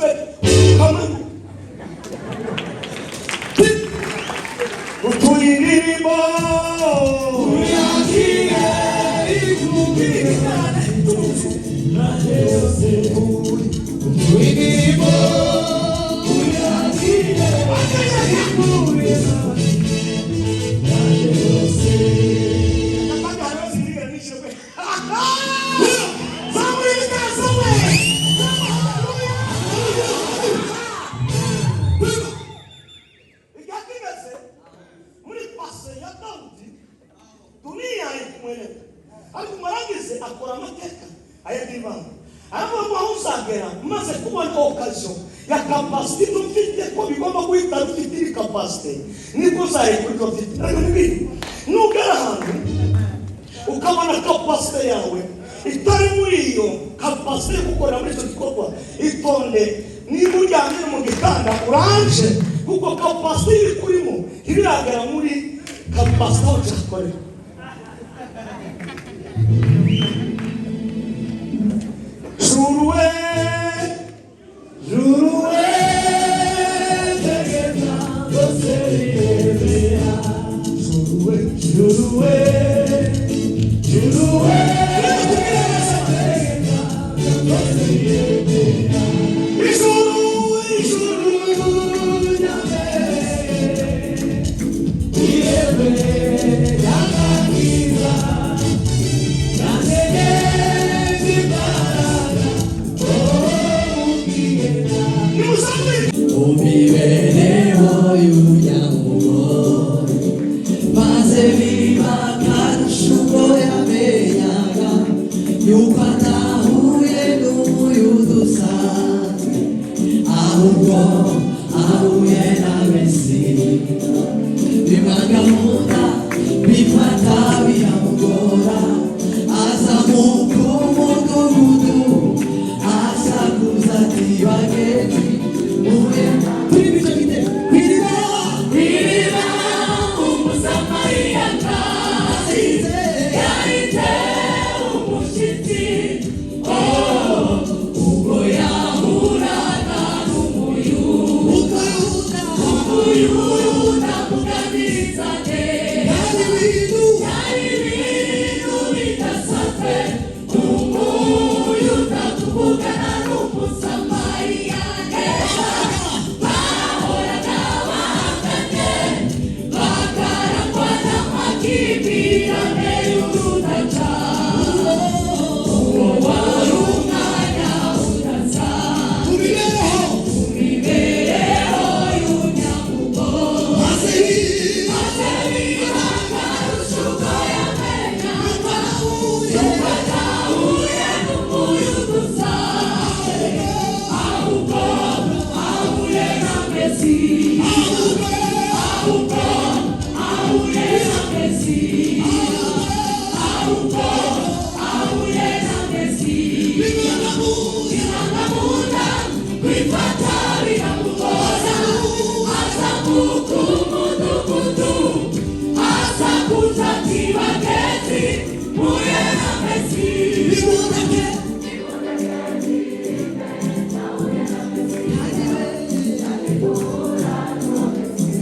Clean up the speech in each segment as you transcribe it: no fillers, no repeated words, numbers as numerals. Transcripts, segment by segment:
Prophet, come on. Utuinimo, uyakie, ikubika, utuinimo, uyakie, ikubika. Alikumarangize akora amateka ayadimana ariko mahusagera maze kubona occasion ya capacity ufite ko bigomba guhita ufite capacity niko zaye kuri ufite nibi nugera hantu ukabona capacity yawe itari muri iyo capacity gukora muri cyo gikorwa itonde niba ujyanye mu gitanda uranje kuko capacity kurimo ibiragara muri capacity cyakore. Juruwe, juruwe, tegeta, doseria. Juruwe, juruwe, juruwe, tegeta, doseria. Juruwe, juruwe, yebe, yanagiza, yanege. Umibereho y'umunyamugo maze biba akarusho ubwo yamenyaga yuko atahuye n'umuyuda usanzwe ahubwo ahuye na Mesiya bimwanga mu nda bifata biramugora azamuka umudugudu asakuza ati bagenzi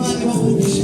Hallelujah.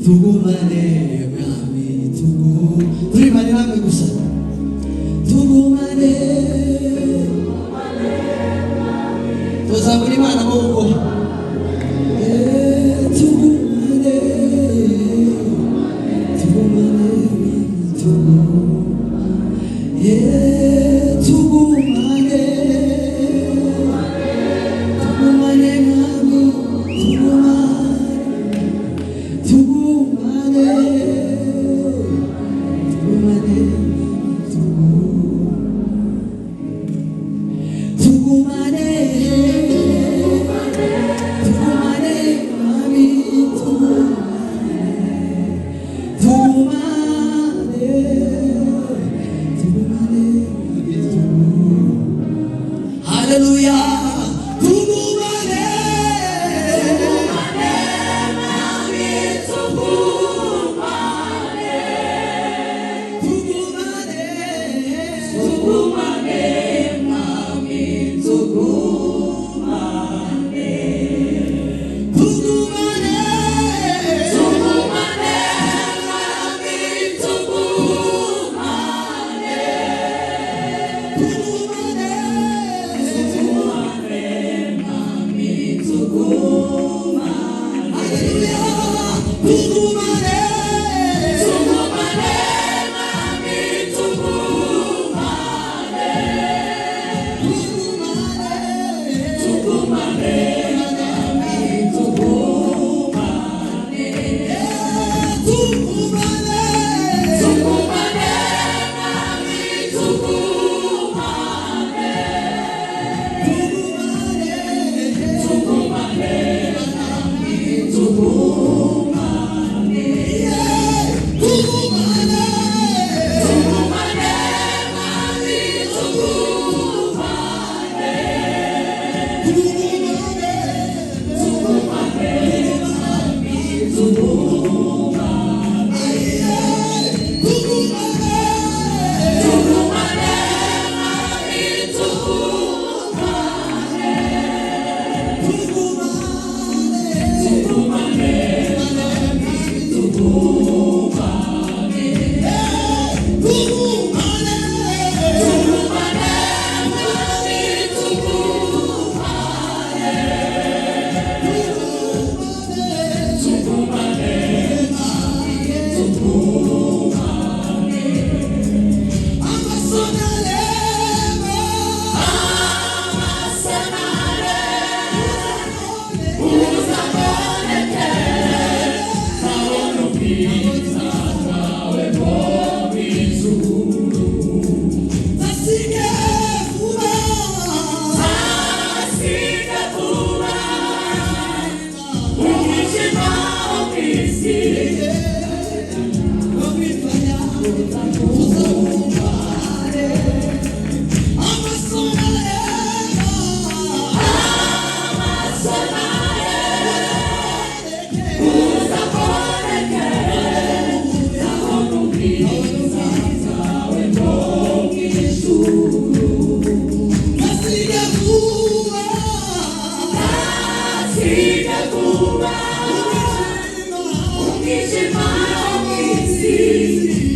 두고만의 마음이 두고 우리 많이 하면 구사 두고만의 도사 우리 많아 먹고 두고만의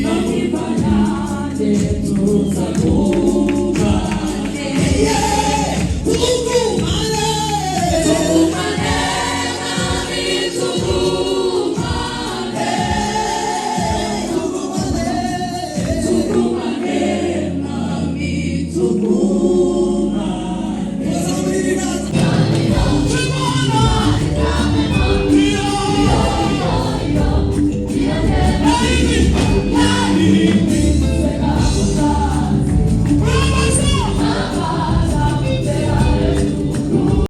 Não me falhar, Deus, amor.